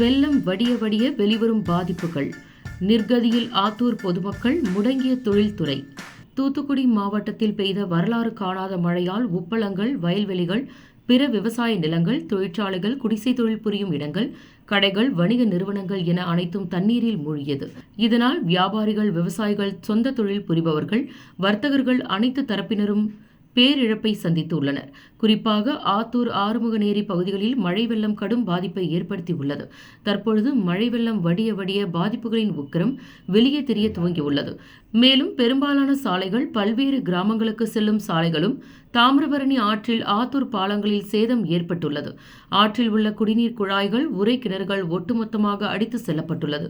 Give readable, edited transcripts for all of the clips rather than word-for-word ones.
வெள்ளம் வடிய வடிய வெளிவரும் பாதிப்புகள். நிர்கதியில் ஆத்தூர் பொதுமக்கள், முடங்கிய தொழில்துறை. தூத்துக்குடி மாவட்டத்தில் பெய்த வரலாறு காணாத மழையால் உப்பளங்கள், வயல்வெளிகள், பிற விவசாய நிலங்கள், தொழிற்சாலைகள், குடிசை தொழில் புரியும் இடங்கள், கடைகள், வணிக நிறுவனங்கள் என அனைத்தும் தண்ணீரில் மூழ்கியது. இதனால் வியாபாரிகள், விவசாயிகள், சொந்த தொழில் புரிபவர்கள், வர்த்தகர்கள் அனைத்து தரப்பினரும் பேரிழப்பை சந்தித்துள்ளனர். குறிப்பாக ஆத்தூர், ஆறுமுகநேரி பகுதிகளில் மழை வெள்ளம் கடும் பாதிப்பை ஏற்படுத்தியுள்ளது. தற்பொழுது மழை வெள்ளம் வடிய வடிய பாதிப்புகளின் உக்கிரம் வெளியே தெரிய துவங்கியுள்ளது. மேலும் பெரும்பாலான சாலைகள், பல்வேறு கிராமங்களுக்கு செல்லும் சாலைகளும், தாமிரபரணி ஆற்றில் ஆத்தூர் பாலங்களில் சேதம் ஏற்பட்டுள்ளது. ஆற்றில் உள்ள குடிநீர் குழாய்கள், உறை கிணறுகள் ஒட்டுமொத்தமாக அடித்து செல்லப்பட்டுள்ளது.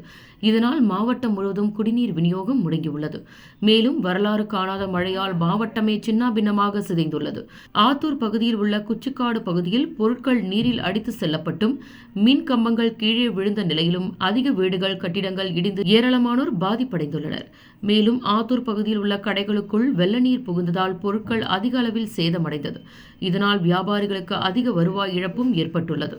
இதனால் மாவட்டம் முழுவதும் குடிநீர் விநியோகம் முடங்கியுள்ளது. மேலும் வரலாறு காணாத மழையால் மாவட்டமே சின்னாபின்னமாக சிதைந்துள்ளது. ஆத்தூர் பகுதியில் உள்ள குச்சிக்காடு பகுதியில் பொருட்கள் நீரில் அடித்து செல்லப்பட்டும், மின் கம்பங்கள் கீழே விழுந்த நிலையிலும் அதிக வீடுகள், கட்டிடங்கள் இடிந்து ஏராளமானோர் பாதிப்படைந்துள்ளனர். மேலும் ஆத்தூர் பகுதியில் உள்ள கடைகளுக்குள் வெள்ள நீர் புகுந்ததால் பொருட்கள் அதிக அளவில் சேதமடைந்தது. இதனால் வியாபாரிகளுக்கு அதிக வருவாய் இழப்பும் ஏற்பட்டுள்ளது.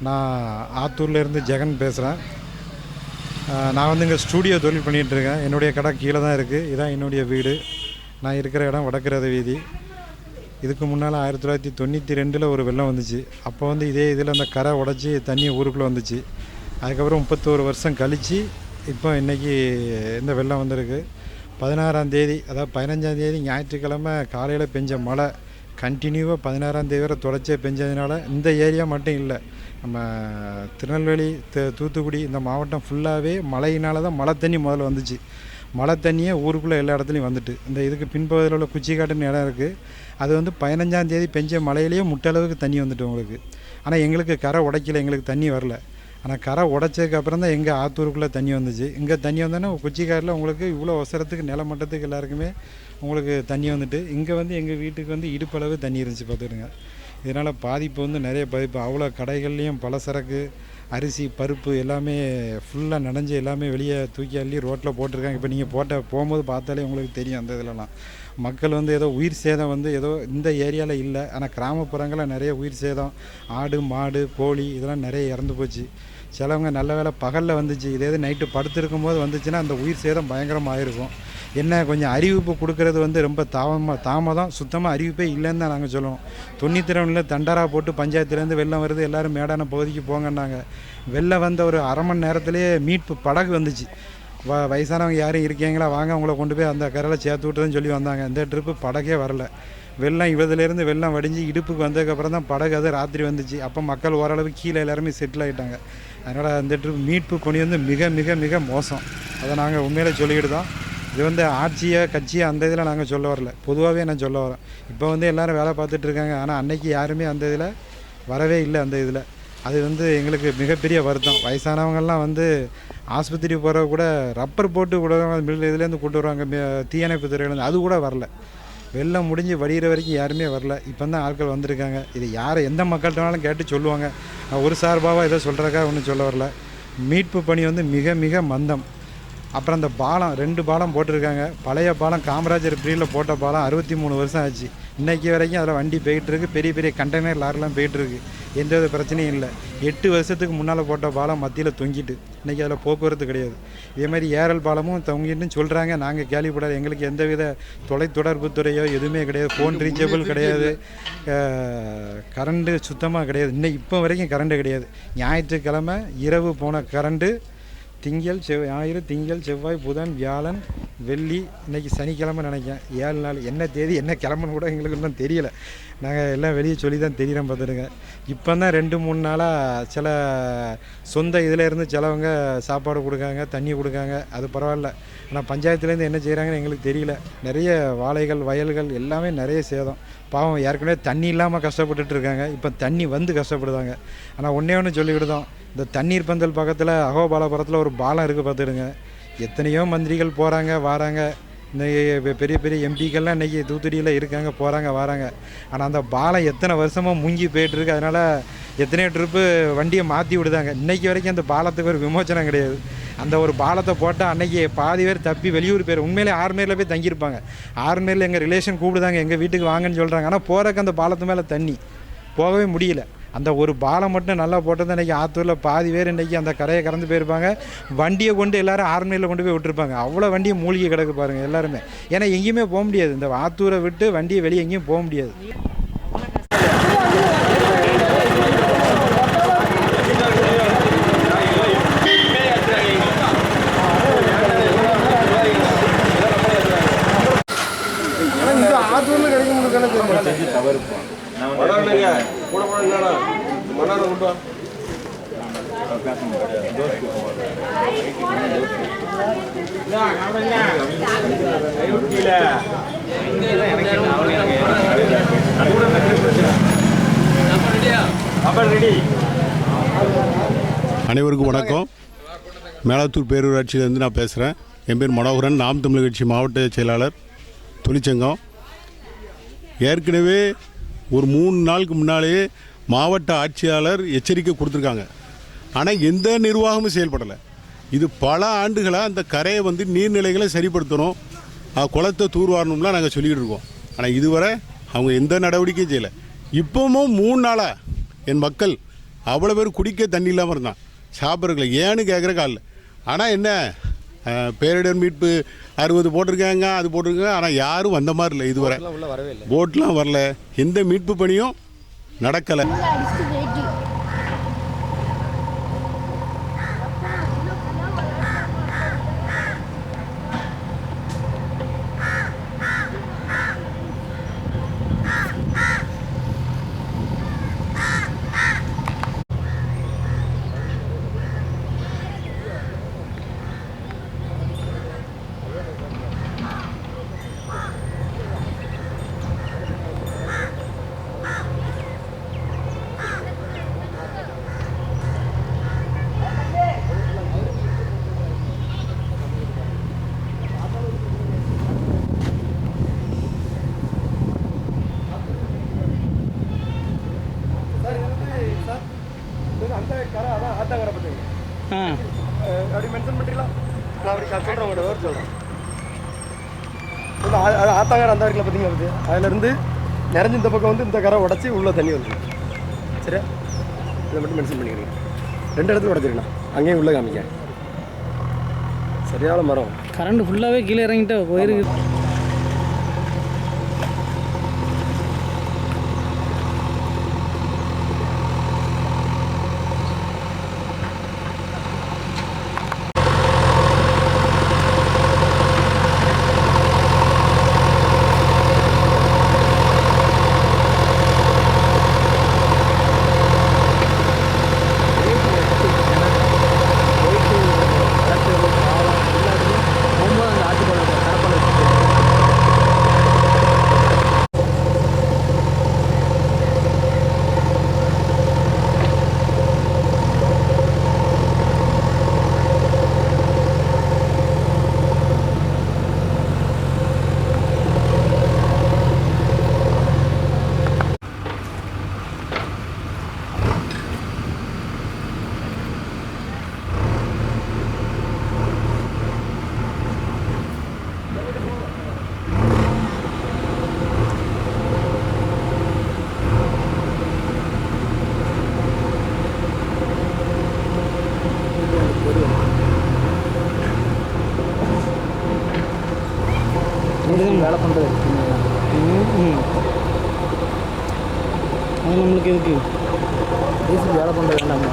நான் ஆத்தூர்லேருந்து ஜெகன் பேசுகிறேன். நான் வந்து இங்கே ஸ்டூடியோ தொழில் பண்ணிகிட்ருக்கேன். என்னுடைய கடை கீழே தான் இருக்குது. இதுதான் என்னுடைய வீடு. நான் இருக்கிற இடம் வடக்கரத வீதி. இதுக்கு முன்னால் 1992 ஒரு வெள்ளம் வந்துச்சு. அப்போ வந்து இதே இதில் அந்த கரை உடச்சி தண்ணி ஊருக்குள்ளே வந்துச்சு. அதுக்கப்புறம் 31 வருஷம் கழித்து இப்போ இன்றைக்கி இந்த வெள்ளம் வந்திருக்கு. 16ஆம் தேதி, அதாவது 15ஆம் தேதி ஞாயிற்றுக்கிழமை காலையில் பெஞ்ச மழை கண்டினியூவாக 16ஆம் தேதி வரை தொடர்ச்சியாக பெஞ்சதுனால இந்த ஏரியா மட்டும் இல்லை, நம்ம திருநெல்வேலி, தூத்துக்குடி இந்த மாவட்டம் ஃபுல்லாகவே மழையினால தான் மழை தண்ணி முதல்ல வந்துச்சு. மழை தண்ணியே ஊருக்குள்ளே எல்லா இடத்துலையும் வந்துட்டு. இந்த இதுக்கு பின்பகுதியில் உள்ள குச்சிக்காட்டுன்னு இடம் இருக்குது. அது வந்து 15ஆம் தேதி பெஞ்ச மழையிலேயே முட்டளவுக்கு தண்ணி வந்துட்டு உங்களுக்கு. ஆனால் எங்களுக்கு கரை உடைக்கல, எங்களுக்கு தண்ணி வரல. ஆனால் கரை உடைச்சதுக்கப்புறம் தான் எங்கள் ஆத்தூருக்குள்ளே தண்ணி வந்துச்சு. இங்கே தண்ணி வந்தோன்னா குச்சிக்காட்டில் உங்களுக்கு இவ்வளோ அவசரத்துக்கு நிலமட்டத்துக்கு எல்லாருக்குமே உங்களுக்கு தண்ணி வந்துட்டு, இங்கே வந்து எங்கள் வீட்டுக்கு வந்து இடுப்பளவு தண்ணி இருந்துச்சு பார்த்துடுங்க. இதனால் பாதிப்பு வந்து நிறைய பாதிப்பு. அவ்வளோ கடைகள்லேயும் பலசரக்கு, அரிசி, பருப்பு எல்லாமே ஃபுல்லாக நனைஞ்சு எல்லாமே வெளியே தூக்கி அள்ளி ரோட்டில் போட்டிருக்காங்க. இப்போ நீங்கள் போகும்போது பார்த்தாலே உங்களுக்கு தெரியும். அந்த இதிலலாம் மக்கள் வந்து ஏதோ உயிர் சேதம் வந்து ஏதோ இந்த ஏரியாவில் இல்லை, ஆனால் கிராமப்புறங்களில் நிறைய உயிர் சேதம், ஆடு மாடு கோழி இதெல்லாம் நிறைய இறந்து போச்சு. சிலவங்க நல்ல வேலை பகலில் வந்துச்சு, இதே நைட்டு படுத்திருக்கும் போது வந்துச்சுன்னா அந்த உயிர் சேதம் பயங்கரமாக இருக்கும். என்ன கொஞ்சம் அறிவிப்பு கொடுக்கறது வந்து ரொம்ப தாமதம், சுத்தமாக அறிவிப்பே இல்லைன்னு தான் நாங்கள் சொல்லுவோம். 92 தண்டரா போட்டு பஞ்சாயத்துலேருந்து வெள்ளம் வருது, எல்லோரும் மேடான பகுதிக்கு போங்கன்னாங்க. வெள்ளம் வந்த ஒரு அரை மணி நேரத்துலேயே மீட்பு படகு வந்துச்சு. வயசானவங்க யாரும் இருக்கீங்களா வாங்க அவங்கள கொண்டு போய் அந்த கரையில் சேர்த்து விட்டுறதுன்னு சொல்லி வந்தாங்க. இந்த ட்ரிப்பு படகே வரல. வெள்ளம் இவதுலேருந்து வெள்ளம் வடிஞ்சு இடுப்புக்கு வந்ததுக்கப்புறம் தான் படகு அது ராத்திரி வந்துச்சு. அப்போ மக்கள் ஓரளவு கீழே எல்லாருமே செட்டில் ஆகிட்டாங்க. அதனால் அந்த ட்ரிப் மீட்பு பணி வந்து மிக மிக மிக மோசம். அதை நாங்கள் உண்மையிலே சொல்லிக்கிட்டு தான். இது வந்து ஆட்சியை கட்சியை அந்த இதில் நாங்கள் சொல்ல வரல, பொதுவாகவே நான் சொல்ல வரேன். இப்போ வந்து எல்லோரும் வேலை பார்த்துட்ருக்காங்க, ஆனால் அன்னைக்கு யாருமே அந்த இதில் வரவே இல்லை. அந்த இதில் அது வந்து எங்களுக்கு மிகப்பெரிய வருத்தம். வயசானவங்கள்லாம் வந்து ஆஸ்பத்திரி போகிற கூட ரப்பர் போட்டு கூட இதுலேருந்து கூட்டு வருவாங்க, தீயணைப்பு துறையிலேருந்து, அது கூட வரல. வெள்ளம் முடிஞ்சு வடிகிற வரைக்கும் யாருமே வரல. இப்போ தான் ஆட்கள் வந்திருக்காங்க. இது யாரை எந்த மக்கள்கிட்டனாலும் கேட்டு சொல்லுவாங்க. ஒரு சார்பாக இதை சொல்கிறக்கா ஒன்றும் சொல்ல வரல. மீட்பு பணி வந்து மிக மிக மந்தம். அப்புறம் அந்த பாலம் 2 பாலம் போட்டிருக்காங்க. பழைய பாலம் காமராஜர் பீரியடில் போட்ட பாலம் 63 வருஷம் ஆச்சு. இன்றைக்கி வரைக்கும் அதில் வண்டி போயிட்டுருக்கு, பெரிய பெரிய கண்டெய்னர் லாரிலாம் போயிட்டுருக்கு, எந்த வித பிரச்சனையும் இல்லை. 8 வருஷத்துக்கு முன்னால் போட்ட பாலம் மத்தியில் தொங்கிட்டு இன்றைக்கி அதில் போக்குவரத்து கிடையாது. இதே மாதிரி ஏரல் பாலமும் தொங்கிட்டுன்னு சொல்கிறாங்க, நாங்கள் கேள்விப்படாது. எங்களுக்கு எந்தவித தொலைத்தொடர்பு துறையோ எதுவுமே கிடையாது, ஃபோன் ரீச்சபிள் கிடையாது, கரண்ட்டு சுத்தமாக கிடையாது. இன்னும் இப்போ வரைக்கும் கரண்ட்டு கிடையாது. ஞாயிற்றுக்கிழமை இரவு போன கரண்ட்டு ஞாயிறு திங்கள் செவ்வாய் புதன் வியாழன் வெள்ளி, இன்றைக்கி சனிக்கிழமை நினைக்கிறேன், 7 நாள். என்ன தேதி என்ன கிழமைன்னு கூட எங்களுக்கு இன்னும் தெரியலை. நாங்கள் எல்லாம் வெளியே சொல்லி தான் தெரிகிறோம் பார்த்துருங்க. இப்போ தான் 2-3 நாளாக சில சொந்த இதில் இருந்து சிலவங்க சாப்பாடு கொடுக்காங்க, தண்ணி கொடுக்காங்க, அது பரவாயில்ல. ஆனால் பஞ்சாயத்துலேருந்து என்ன செய்கிறாங்கன்னு எங்களுக்கு தெரியல. நிறைய வாழைகள் வயல்கள் எல்லாமே நிறைய சேதம். பாவம் ஏற்கனவே தண்ணி இல்லாமல் கஷ்டப்பட்டுட்டு இருக்காங்க, இப்போ தண்ணி வந்து கஷ்டப்படுதாங்க. ஆனால் ஒன்று சொல்லிவிடுதோம், இந்த தண்ணீர் பந்தல் பக்கத்தில் அகோபாலபுரத்தில் ஒரு பாலம் இருக்குது பார்த்துடுங்க. எத்தனையோ மந்திரிகள் போகிறாங்க வராங்க, இந்த பெரிய பெரிய எம்பிக்கள்லாம் இன்றைக்கி தூத்துக்குடியில் இருக்காங்க, போகிறாங்க வராங்க. ஆனால் அந்த பாலம் எத்தனை வருஷமாக முங்கி போய்ட்டுருக்கு. அதனால் எத்தனையோ ட்ரிப்பு வண்டியை மாற்றி விடுதாங்க. இன்றைக்கி வரைக்கும் அந்த பாலத்துக்கு ஒரு விமோச்சனம் கிடையாது. அந்த ஒரு பாலத்தை போட்டால் அன்றைக்கி பாதி பேர் தப்பி வெளியூர் பேர் உண்மையிலே ஆர்மேரில் போய் தங்கியிருப்பாங்க. ஆர்மேரில் எங்கள் ரிலேஷன் கூப்பிடுதாங்க, எங்கள் வீட்டுக்கு வாங்கன்னு சொல்கிறாங்க. ஆனால் போகிறக்கு அந்த பாலத்து மேலே தண்ணி போகவே முடியல. அந்த ஒரு பாலம் மட்டும் நல்லா போட்டது இன்றைக்கி ஆத்தூரில் பாதி பேர் இன்றைக்கி அந்த கரையை கடந்து போயிருப்பாங்க. வண்டியை கொண்டு எல்லோரும் ஆர்மேரில் கொண்டு போய் விட்டுருப்பாங்க. அவ்வளோ வண்டியை மூழ்கி கிடக்கு பாருங்கள் எல்லாருமே. ஏன்னா எங்கேயுமே போக முடியாது, இந்த ஆத்தூரை விட்டு வண்டியை வெளியே எங்கேயும் போக முடியாது. அனைவருக்கும் வணக்கம். மேலாத்தூர் பேரூராட்சியிலேருந்து நான் பேசுகிறேன். என் பேர் மனோகரன், நாம் தமிழர் கட்சி மாவட்ட செயலாளர், தொழிற்சங்கம். ஏற்கனவே ஒரு 3 நாளுக்கு முன்னாலேயே மாவட்ட ஆட்சியாளர் எச்சரிக்கை கொடுத்துருக்காங்க. ஆனால் எந்த நிர்வாகமும் செயல்படலை. இது பல ஆண்டுகளாக அந்த கரையை வந்து நீர்நிலைகளை சரிப்படுத்தணும், குளத்தை தூர்வாரணும்லாம் நாங்கள் சொல்லிக்கிட்டு இருக்கோம். ஆனால் இதுவரை அவங்க எந்த நடவடிக்கையும் செய்யலை. இப்போவும் 3 நாளாக என் மக்கள் அவ்வளோ பேர் குடிக்க தண்ணி இல்லாமல் இருந்தான், சாப்பிட்றதுல ஏன்னு கேட்குற காலில். ஆனால் என்ன பேரிடர் மீட்பு 60 போட்டிருக்காங்க, அது போட்டிருக்காங்க. ஆனால் யாரும் வந்த மாதிரி இல்லை, இதுவரை போட்லாம் வரல, எந்த மீட்பு பணியும் நடக்கலை. அப்படி மென்ஷன் பண்ணுறீங்களா? நான் அப்படி சொல்கிறேன், உங்களோட வேறு சொல்கிறேன். ஆத்தாங்கரை அந்த வரைக்கும் பார்த்தீங்களா பார்த்து அதிலேருந்து நிறைஞ்சு இந்த பக்கம் வந்து இந்த கரை உடச்சி உள்ளே தண்ணி வந்துடும். சரியா, இதை மட்டும் மென்ஷன் பண்ணிக்கிறீங்க. 2 இடத்துல உடச்சிருக்கண்ணா, அங்கேயும் உள்ளே காமிக்க. சரியான மரம், கரண்ட் ஃபுல்லாகவே கீழே இறங்கிட்டு போயிருக்கு. வேலை பண்ணுறது அது நம்மளுக்கு எதுக்கு பேசிக் வேலை பண்ணுறது வேண்டாமா?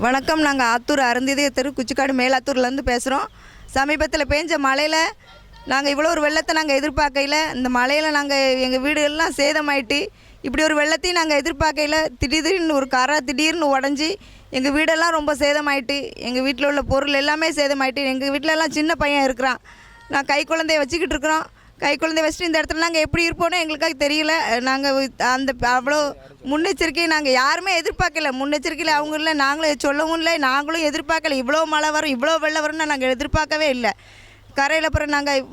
வணக்கம், நாங்கள் ஆத்தூர் அருந்ததிய தெரு குச்சிக்காடு மேலாத்தூர்லேருந்து பேசுகிறோம். சமீபத்தில் பேஞ்ச மழையில் நாங்கள் இவ்வளோ ஒரு வெள்ளத்தை நாங்கள் எதிர்பார்க்கையில், இந்த மழையில் நாங்கள் எங்கள் வீடு எல்லாம் சேதமாயிட்டு, இப்படி ஒரு வெள்ளத்தையும் நாங்கள் எதிர்பார்க்கையில் திடீர்னு ஒரு கரை திடீர்னு உடஞ்சி எங்கள் வீடெல்லாம் ரொம்ப சேதமாயிட்டு, எங்கள் வீட்டில் உள்ள பொருள் எல்லாமே சேதமாயிட்டு. எங்கள் வீட்டிலலாம் சின்ன பையன் இருக்கிறான், நான் கை குழந்தைய வச்சுக்கிட்டு இருக்கிறோம். கை குழந்தைய வச்சுட்டு இந்த இடத்துல நாங்கள் எப்படி இருப்போன்னு எங்களுக்காக தெரியல. நாங்கள் அந்த அவ்வளோ முன்னெச்சரிக்கையை நாங்கள் யாருமே எதிர்பார்க்கல. முன்னெச்சரிக்கையில் அவங்க இல்லை, நாங்களும் சொல்லவும் இல்லை, நாங்களும் எதிர்பார்க்கல. இவ்வளோ மழை வரும், இவ்வளோ வெள்ளம் வரும்னு நாங்கள் எதிர்பார்க்கவே இல்லை. கரையில் அப்புறம் நாங்கள்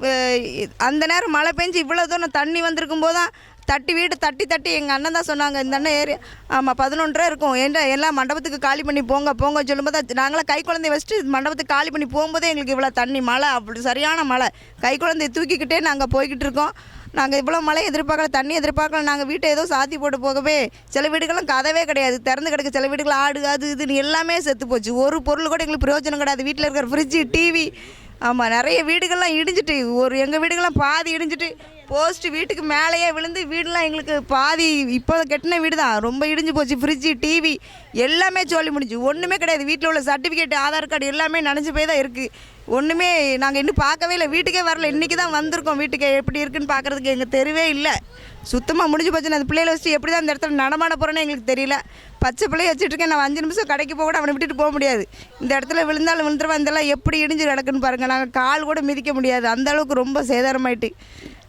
அந்த நேரம் மழை பெஞ்சு இவ்வளோ தூரம் தண்ணி வந்திருக்கும் போது தான் வீடு தட்டி எங்கள் அண்ணன் தான் சொன்னாங்க, இந்த அண்ணன் ஏரியா ஆமாம் 11:30 இருக்கும், எல்லாம் மண்டபத்துக்கு காலி பண்ணி போங்க சொல்லும்போது நாங்களாம் கை குழந்தைய வச்சுட்டு மண்டபத்துக்கு காலி பண்ணி போகும்போதே எங்களுக்கு இவ்வளோ தண்ணி மழை, அப்படி சரியான மழை. கை குழந்தைய தூக்கிக்கிட்டே நாங்கள் போய்கிட்டு இருக்கோம். நாங்கள் இவ்வளோ மழை எதிர்பார்க்கல, தண்ணி எதிர்பார்க்கல. நாங்கள் வீட்டை ஏதோ சாத்தி போட்டு போகவே சில வீடுகளும் கதவே கிடையாது, திறந்து கிடக்கு. சில வீடுகள் ஆடு அது இதுன்னு எல்லாமே செத்து போச்சு. ஒரு பொருள் கூட எங்களுக்கு பிரயோஜனம் கிடையாது. வீட்டில் இருக்கிற ஃப்ரிட்ஜு, டிவி, ஆமாம் நிறைய வீடுகள்லாம் இடிஞ்சிட்டு, எங்கள் வீடுகள்லாம் பாதி இடிஞ்சிட்டு, போஸ்ட்டு வீட்டுக்கு மேலேயே விழுந்து வீடுலாம் எங்களுக்கு பாதி இப்போ கட்டின வீடு தான் ரொம்ப இடிஞ்சு போச்சு. ஃப்ரிட்ஜு, டிவி எல்லாமே சொல்லி முடிஞ்சு, ஒன்றுமே கிடையாது. வீட்டில் உள்ள சர்டிஃபிகேட், ஆதார் கார்டு எல்லாமே நனைஞ்சு போய் தான் இருக்குது. ஒன்றுமே நாங்கள் இன்னும் பார்க்கவே இல்லை, வீட்டுக்கே வரல. இன்றைக்கி தான் வந்திருக்கோம் வீட்டுக்கு, எப்படி இருக்குன்னு பார்க்குறதுக்கு. எங்கள் தெருவே இல்லை, சுத்தமாக முடிஞ்சு போச்சு. அந்த பிள்ளைகளை வச்சுட்டு எப்படி தான் அந்த இடத்துல நடமாட போகிறேன்னு எங்களுக்கு தெரியல. பச்சை பிள்ளைய வச்சுட்ருக்கேன், நான் 5 நிமிஷம் கடைக்கு போக கூட அவனை விட்டுட்டு போக முடியாது. இந்த இடத்துல விழுந்தாலும் விழுந்துருவா, இதெல்லாம் எப்படி இடிஞ்சு கிடக்குன்னு பாருங்கள். நாங்கள் கால் கூட மிதிக்க முடியாது, அந்தளவுக்கு ரொம்ப சேதாரமாயிட்டு.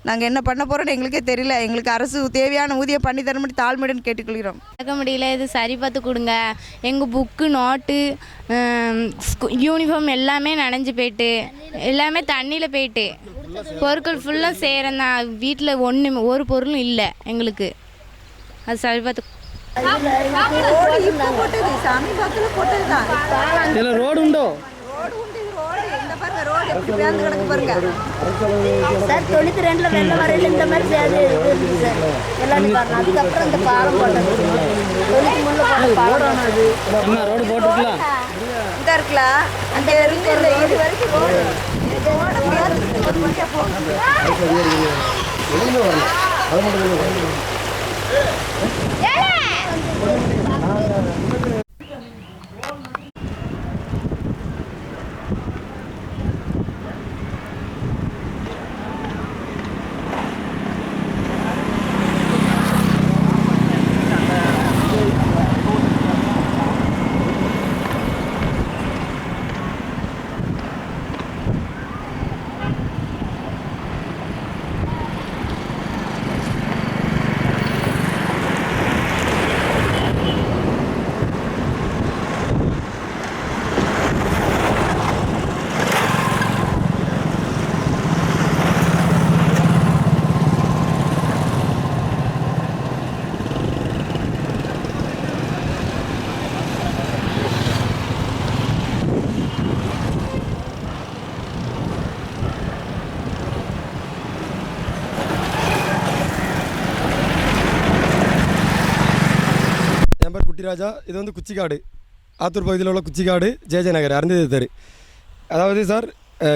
நாங்கள் என்ன பண்ண போகிறோன்னு எங்களுக்கே தெரியல. எங்களுக்கு அரசு தேவையான ஊதியம் பண்ணி தர முடியும், தாழ்மையுடன் கேட்டுக்கொள்கிறோம். கேட்க முடியல, இது சரி பார்த்து கொடுங்க. எங்கள் புக்கு, நோட்டு, யூனிஃபார்ம் எல்லாமே நனைஞ்சு போயிட்டு, எல்லாமே தண்ணியில் போயிட்டு, பொருட்கள் ஃபுல்லாக சேரந்தான். வீட்டில் ஒரு பொருளும் இல்லை எங்களுக்கு. அது சரி பார்த்து இதில் ரோடு உண்டோ? சார் 92 வெள்ளம் வரையில் இந்த மாதிரி இருந்துச்சு சார். எல்லாரும் பாருங்க, அதுக்கப்புறம் இந்த பாலம் போட்டது. ரோடு போட்டுருக்கலாம், இந்த இருக்கலாம், அந்த இருந்து இந்த இது வரைக்கும் ரோடு குட்டி ராஜா. இது வந்து குச்சிக்காடு, ஆத்தூர் பகுதியில் உள்ள குச்சிக்காடு, ஜெய நகர், அருந்ததி தெரு. அதாவது சார்,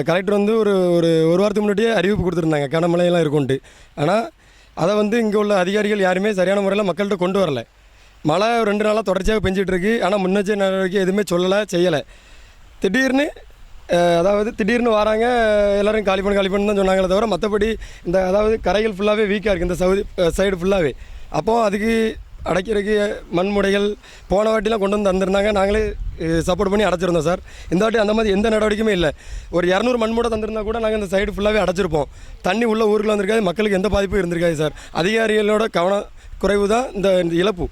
கலெக்டர் வந்து ஒரு வாரத்துக்கு முன்னாடியே அறிவிப்பு கொடுத்துருந்தாங்க கனமழையெல்லாம் இருக்கும்ட்டு. ஆனால் அதை வந்து இங்கே உள்ள அதிகாரிகள் யாருமே சரியான முறையில் மக்கள்கிட்ட கொண்டு வரல. மழை 2 நாளாக தொடர்ச்சியாக பெஞ்சிட்டு இருக்கு. ஆனால் முன்னெச்சரிக்கை நடவடிக்கை எதுவுமே சொல்லலை, செய்யலை. திடீர்னு வராங்க, எல்லோரும் காலி பண்ணு தான் சொன்னாங்களே தவிர மற்றபடி இந்த அதாவது கரைகள் ஃபுல்லாகவே வீக்காக இருக்குது, இந்த சைடு ஃபுல்லாகவே. அப்போது அதுக்கு அடைக்கிறதுக்கு மண்முடைகள் போன வாட்டிலாம் கொண்டு வந்து தந்திருந்தாங்க, நாங்களே சப்போர்ட் பண்ணி அடைச்சிருந்தோம் சார். இந்த வாட்டி அந்த மாதிரி எந்த நடவடிக்கையுமே இல்லை. ஒரு 200 மண்மூடை தந்திருந்தால் கூட நாங்கள் இந்த சைடு ஃபுல்லாகவே அடைச்சிருப்போம். தண்ணி உள்ள ஊருக்குள்ள வந்திருக்காது, மக்களுக்கு எந்த பாதிப்பும் இருந்திருக்காது சார். அதிகாரிகளோட கவன குறைவு தான் இந்த இழப்பு.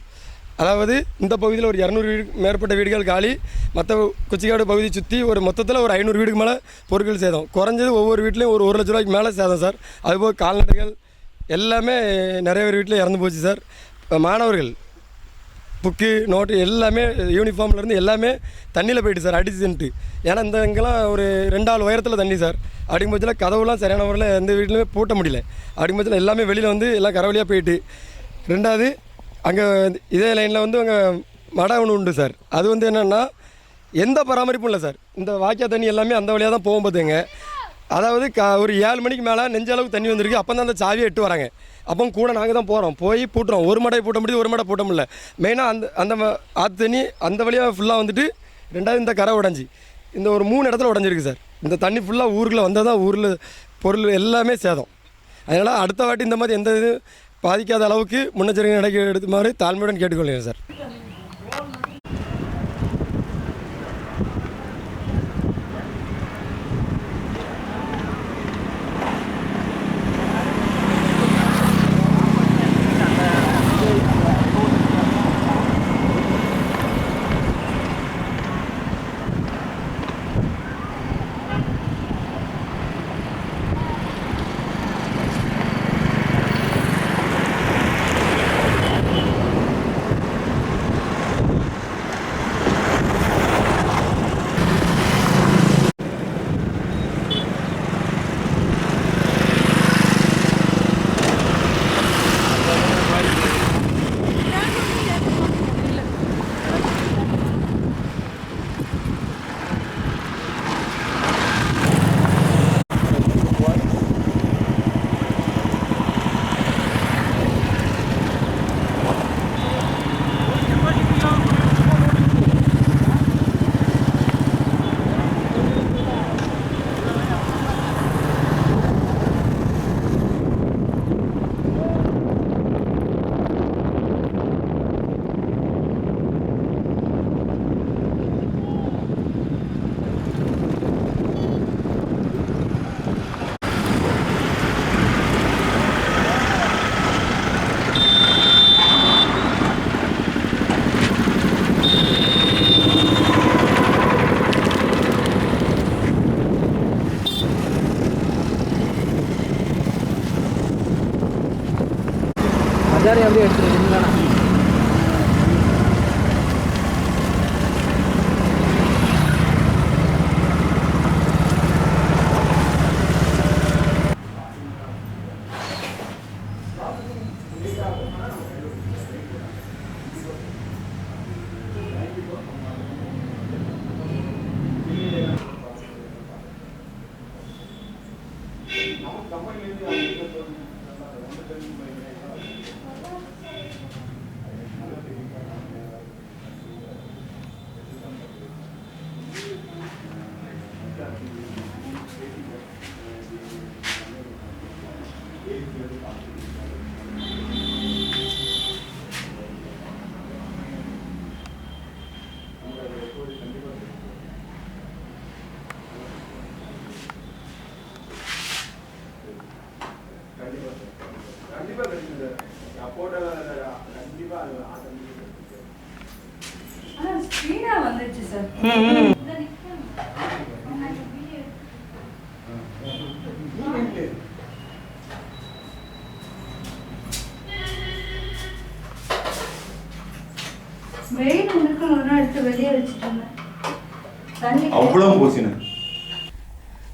அதாவது இந்த பகுதியில் ஒரு 200 மேற்பட்ட வீடுகள் காலி, மற்ற குச்சிக்காடு பகுதி சுற்றி ஒரு மொத்தத்தில் ஒரு 500 வீடுக்கு மேலே பொருட்கள் சேதம். குறைஞ்சது ஒவ்வொரு வீட்லேயும் ஒரு 1 லட்ச ரூபாய்க்கு மேலே சேதம் சார். அதுபோக கால்நடைகள் எல்லாமே நிறைய பேர் வீட்டில் இறந்து போச்சு சார். மாணவர்கள் புக்கு நோட்டு எல்லாமே யூனிஃபார்ம்லேருந்து எல்லாமே தண்ணியில் போயிட்டு சார், அடிச்சுட்டு. ஏன்னா இந்த இங்கெல்லாம் ஒரு 2 ஆள் உயரத்தில் தண்ணி சார். அப்படிங்கும்போதில் கதவுலாம் சரியான முறையில் எந்த வீட்லையுமே பூட்ட முடியல. அப்படிங்கும்போதில் எல்லாமே வெளியில் வந்து எல்லாம் கரவழியாக போயிட்டு. 2வது அங்கே இதே லைனில் வந்து அங்கே மடை ஒன்று உண்டு சார். அது வந்து என்னென்னா எந்த பராமரிப்பும் இல்லை சார். இந்த வாய்க்கா தண்ணி எல்லாமே அந்த வழியாக தான் போகும் பார்த்துங்க. அதாவது ஒரு 7 மணிக்கு மேலே நெஞ்ச அளவுக்கு தண்ணி வந்திருக்கு. அப்போ தான் அந்த சாவியை எட்டு வராங்க. அப்போ கூட நாங்கள் தான் போகிறோம், போய் பூட்டுறோம். ஒரு மடை பூட்ட முடியுது, ஒரு மடை பூட்ட முடியல. மெயினாக அந்த ஆற்று தண்ணி அந்த வழியாக ஃபுல்லாக வந்துட்டு. 2வது இந்த கரை உடஞ்சி இந்த ஒரு 3 இடத்துல உடஞ்சிருக்கு சார். இந்த தண்ணி ஃபுல்லாக ஊருக்குள்ளே வந்தால் தான் ஊரில் பொருள் எல்லாமே சேதம். அதனால் அடுத்த வாட்டி இந்த மாதிரி எந்த இது பாதிக்காத அளவுக்கு முன்னெச்சரிக்கை நடவடிக்கை எடுக்குமாறு தாழ்மையுடன் கேட்டுக்கொள்கிறேன் சார். பஜாரை அப்படியே எடுத்துருக்கீங்களா?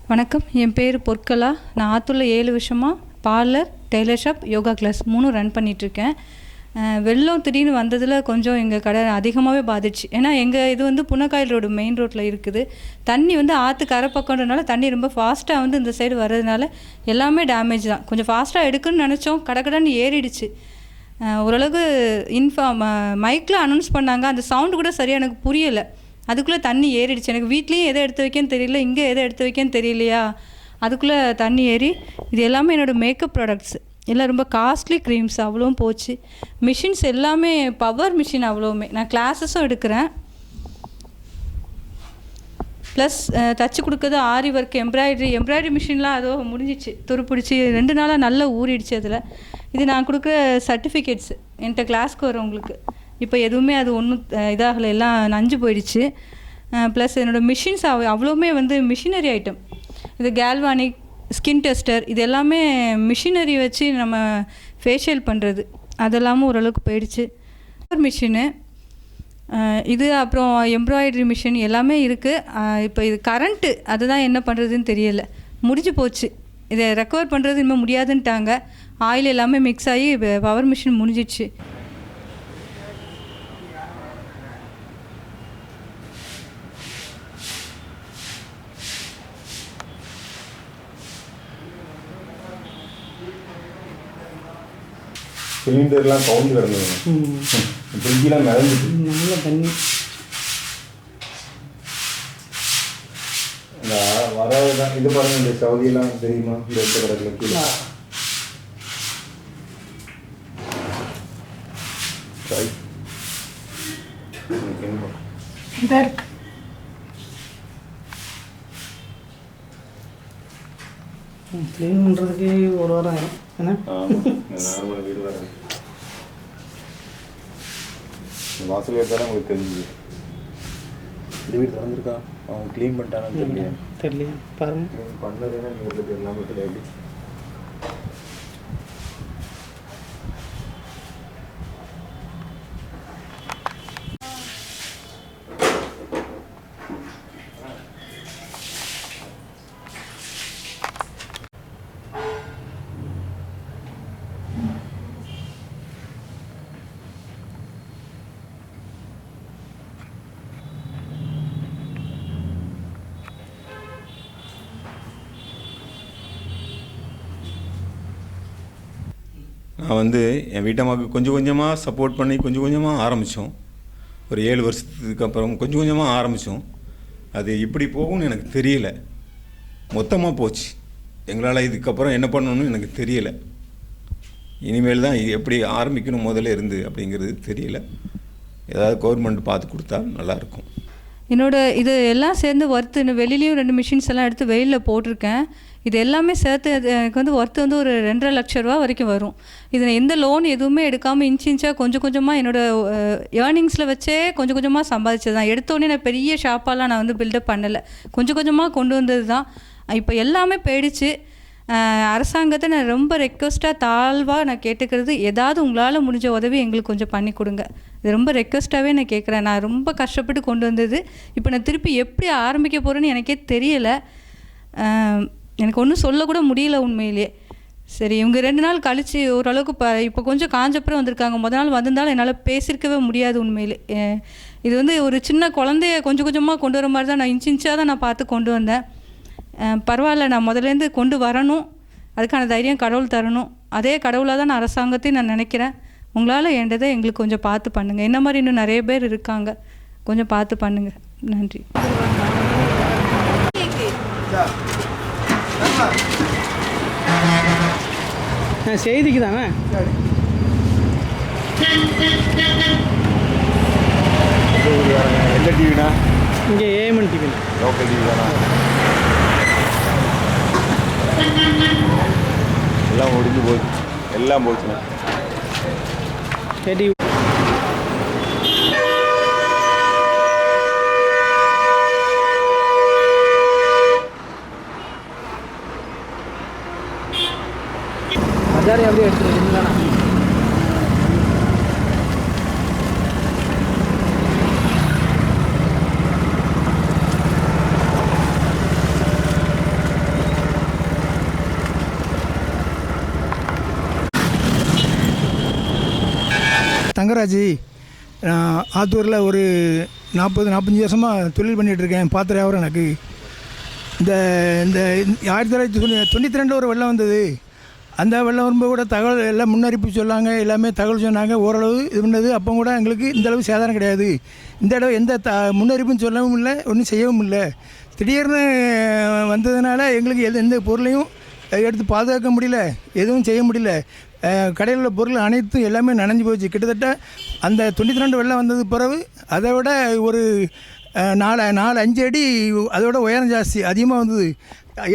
வணக்கம், என் பேர் பொற்கலா. நான் ஆத்தூரில் 7 வருஷமாக parlour, tailor shop, yoga class 3 run பண்ணிகிட்ருக்கேன். வெள்ளம் திடீர்னு வந்ததில் கொஞ்சம் எங்கள் கடை அதிகமாகவே பாதிச்சு. ஏன்னா எங்கள் இது வந்து புன்னக்காயில் ரோடு மெயின் ரோட்டில் இருக்குது. தண்ணி வந்து ஆற்றுக்கு அரை பக்கம்ன்றனால தண்ணி ரொம்ப ஃபாஸ்ட்டாக வந்து இந்த சைடு வர்றதுனால எல்லாமே டேமேஜ் தான். கொஞ்சம் ஃபாஸ்ட்டாக எடுக்குன்னு நினச்சோம், கடன்னு ஏறிடுச்சு. ஓரளவுக்கு மைக்கில் அனௌன்ஸ் பண்ணாங்க, அந்த சவுண்டு கூட சரியாக எனக்கு புரியலை. அதுக்குள்ளே தண்ணி ஏறிடுச்சு. எனக்கு வீட்லேயும் எதை எடுத்து வைக்கன்னு தெரியல, இங்கே எதை எடுத்து வைக்கன்னு தெரியலையா, அதுக்குள்ளே தண்ணி ஏறி இது எல்லாமே என்னோடய மேக்கப் ப்ராடக்ட்ஸ் எல்லாம் ரொம்ப காஸ்ட்லி க்ரீம்ஸ் அவ்வளோவும் போச்சு. மிஷின்ஸ் எல்லாமே பவர் மிஷின் அவ்வளோவுமே. நான் கிளாஸஸும் எடுக்கிறேன், ப்ளஸ் தச்சு கொடுக்குறது ஆரி ஒர்க், எம்ப்ராய்டரி மிஷின்லாம் அதோ முடிஞ்சிச்சு, துருப்பிடிச்சி 2 நாளாக நல்லா ஊறிடுச்சு. அதில் இது நான் கொடுக்குற சர்டிஃபிகேட்ஸு என்கிட்ட கிளாஸ்க்கு வரவங்களுக்கு. இப்போ எதுவுமே அது ஒன்றும் இதாகலை, எல்லாம் நஞ்சு போயிடுச்சு. ப்ளஸ் என்னோடய மிஷின்ஸ் அவ்வளோவுமே வந்து மிஷினரி ஐட்டம். இது கேல்வானிக், ஸ்கின் டெஸ்டர், இது எல்லாமே மிஷினரி வச்சு நம்ம ஃபேஷியல் பண்ணுறது, அதெல்லாமும் ஓரளவுக்கு போயிடுச்சு. மிஷினு இது அப்புறம் எம்ப்ராய்டரி மிஷின் எல்லாமே இருக்குது. இப்போ இது கரண்ட்டு, அதுதான் என்ன பண்ணுறதுன்னு தெரியலை, முடிஞ்சு போச்சு. இதை ரெக்கவர் பண்ணுறது இன்னும் முடியாதுன்ட்டாங்க. ஆயில் எல்லாமே மிக்ஸ் ஆகி பவர் மிஷின் முடிஞ்சிடுச்சு. சிலிண்டர்லாம் கவுந்து கிடந்தது, ஃப்ரிட்ஜெலாம் மிதந்துச்சு, நல்ல தண்ணி. இந்த வரதான் இது பாருங்க, இந்த சவுதியெல்லாம் தெரியுமா, இந்த எடுத்த கடற்கரை கீழே க்ளீன் பண்ணுறதுக்கே 1 வாரம் ஆகும். ஏன்னா நார்மல் வீடு வர வாசல் எடுத்தாலும் உங்களுக்கு தெரிஞ்சுது. இந்த வீடு திறந்துருக்கா, அவங்க க்ளீன் பண்ணிட்டானு தெரியல பாருங்க. பண்ணதுன்னா நீங்கள் எல்லாமே எப்படி நான் வந்து என் வீட்டம்மாவுக்கு கொஞ்சம் கொஞ்சமாக சப்போர்ட் பண்ணி கொஞ்சம் கொஞ்சமாக ஆரம்பித்தோம். ஒரு 7 வருஷத்துக்கு அப்புறம் கொஞ்சம் கொஞ்சமாக ஆரம்பித்தோம். அது இப்படி போகும்னு எனக்கு தெரியல, மொத்தமாக போச்சு. எங்களால் இதுக்கப்புறம் என்ன பண்ணணும்னு எனக்கு தெரியலை. இனிமேல் தான் எப்படி ஆரம்பிக்கணும் முதல்ல இருந்து அப்படிங்கிறது தெரியல. ஏதாவது கவர்மெண்ட் பார்த்து கொடுத்தா நல்லாயிருக்கும். இது எல்லாம் சேர்ந்து ஒர்த்து வெளியிலையும் 2 மிஷின்ஸ் எல்லாம் எடுத்து வெயிலில் போட்டிருக்கேன். இது எல்லாமே சேர்த்து எனக்கு வந்து ஒர்த்து வந்து ஒரு 2.5 லட்ச ரூபா வரைக்கும் வரும். இதில் எந்த லோன் எதுவுமே எடுக்காமல் இன்ச்சாக கொஞ்சம் கொஞ்சமாக என்னோடய ஏர்னிங்ஸில் வச்சே கொஞ்சம் கொஞ்சமாக சம்பாதிச்சது தான். எடுத்தோடனே நான் பெரிய ஷாப்பாலாம் நான் வந்து பில்டப் பண்ணலை, கொஞ்சம் கொஞ்சமாக கொண்டு வந்தது தான். இப்போ எல்லாமே போயிடுச்சு. அரசாங்கத்தை நான் ரொம்ப ரெக்வஸ்ட்டாக தாழ்வாக நான் கேட்டுக்கிறது, ஏதாவது உங்களால் முடிஞ்ச உதவி எங்களுக்கு கொஞ்சம் பண்ணி கொடுங்க. இது ரொம்ப ரெக்வஸ்ட்டாகவே நான் கேட்குறேன். நான் ரொம்ப கஷ்டப்பட்டு கொண்டு வந்தது, இப்போ நான் திருப்பி எப்படி ஆரம்பிக்க போகிறேன்னு எனக்கே தெரியலை. எனக்கு ஒன்றும் சொல்லக்கூட முடியல உண்மையிலேயே. சரி, இவங்க 2 நாள் கழித்து ஓரளவுக்கு இப்போ கொஞ்சம் காஞ்சப்புறம் வந்திருக்காங்க. முதல் நாள் வந்திருந்தாலும் என்னால் பேசியிருக்கவே முடியாது உண்மையிலே. இது வந்து ஒரு சின்ன குழந்தைய கொஞ்சம் கொஞ்சமாக கொண்டு வர மாதிரி தான் நான் இன்ச்சாக தான் நான் பார்த்து கொண்டு வந்தேன். பரவாயில்ல, நான் முதலேருந்து கொண்டு வரணும், அதுக்கான தைரியம் கடவுள் தரணும். அதே கடவுளாக தான் நான் அரசாங்கத்தையும் நான் நினைக்கிறேன். உங்களால் வேண்டதை எங்களுக்கு கொஞ்சம் பார்த்து பண்ணுங்கள். என்ன மாதிரி இன்னும் நிறைய பேர் இருக்காங்க, கொஞ்சம் பார்த்து பண்ணுங்கள். நன்றி. செய்திக்கு தானே எந்த டிவினா? இங்கே ஏஎம்என் டிவி லோக்கல் டிவி தானா? எல்லாம் முடிஞ்சு போச்சு, எல்லாம் போச்சுண்ணா. டிவி அதாரி அப்படியே எடுத்துருக்கீங்களா? தங்கராஜ். நான் ஆத்தூரில் ஒரு 45 வருஷமாக தொழில் பண்ணிகிட்ருக்கேன். பாத்திர வியாபாரம் எனக்கு. இந்த 1992 ஒரு வெள்ளம் வந்தது. அந்த வெள்ளம் வரும்போது கூட தகவல் எல்லாம் முன்னறிப்பு சொன்னாங்க, எல்லாமே தகவல் சொன்னாங்க. ஓரளவு இது பண்ணது. அப்போ கூட எங்களுக்கு இந்தளவு சேதாரம் கிடையாது. இந்த தடவை எந்த முன்னறிப்பும் சொல்லவும் இல்லை, ஒன்றும் செய்யவும் இல்லை. திடீர்னு வந்ததுனால எங்களுக்கு எந்த பொருளையும் எடுத்து பாதுகாக்க முடியல, எதுவும் செய்ய முடியல. கடையில் உள்ள பொருள் அனைத்தும் எல்லாமே நனைஞ்சு போச்சு. கிட்டத்தட்ட அந்த 92 வெள்ளம் வந்தது பிறகு அதை விட ஒரு 4-5 அடி அதோட உயரம் ஜாஸ்தி அதிகமாக வந்தது.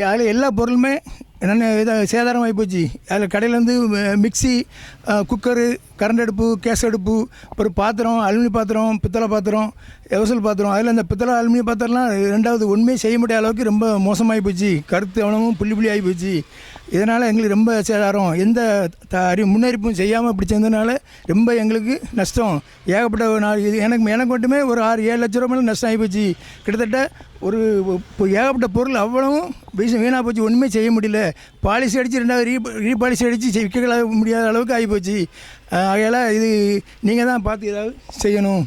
அதில் எல்லா பொருளுமே இதாக சேதாரமாகி போச்சு. அதில் கடையிலேருந்து மிக்சி, குக்கரு, கரண்ட் அடுப்பு, கேஸ் அடுப்பு, ஒரு பாத்திரம், அலுமினிய பாத்திரம், பித்தளை பாத்திரம், எவசல் பாத்திரம். அதில் அந்த பித்தளை அலுமினிய பாத்திரம்லாம் ரெண்டாவது ஒன்றுமே செய்ய முடியாத அளவுக்கு ரொம்ப மோசமாகி போச்சு. கருத்து அவனமும் புள்ளி ஆகி போச்சு. இதனால் எங்களுக்கு ரொம்ப சேதாரம். எந்த முன்னறிப்பும் செய்யாமல் இப்படி செஞ்சதுனால ரொம்ப எங்களுக்கு நஷ்டம். ஏகப்பட்ட நாள் இது எனக்கு மட்டுமே ஒரு 6-7 லட்ச ரூபா மேலே நஷ்டம் ஆகி போச்சு. கிட்டத்தட்ட ஒரு ஏகப்பட்ட பொருள் அவ்வளவும் வீணாக போச்சு. ஒன்றுமே செய்ய முடியல. பாலிசி அடித்து ரெண்டாவது ரீபாலிசி அடித்து விற்க முடியாத அளவுக்கு ஆகி போச்சு. ஆகையால் இது நீங்கள் தான் பார்த்து ஏதாவது செய்யணும்.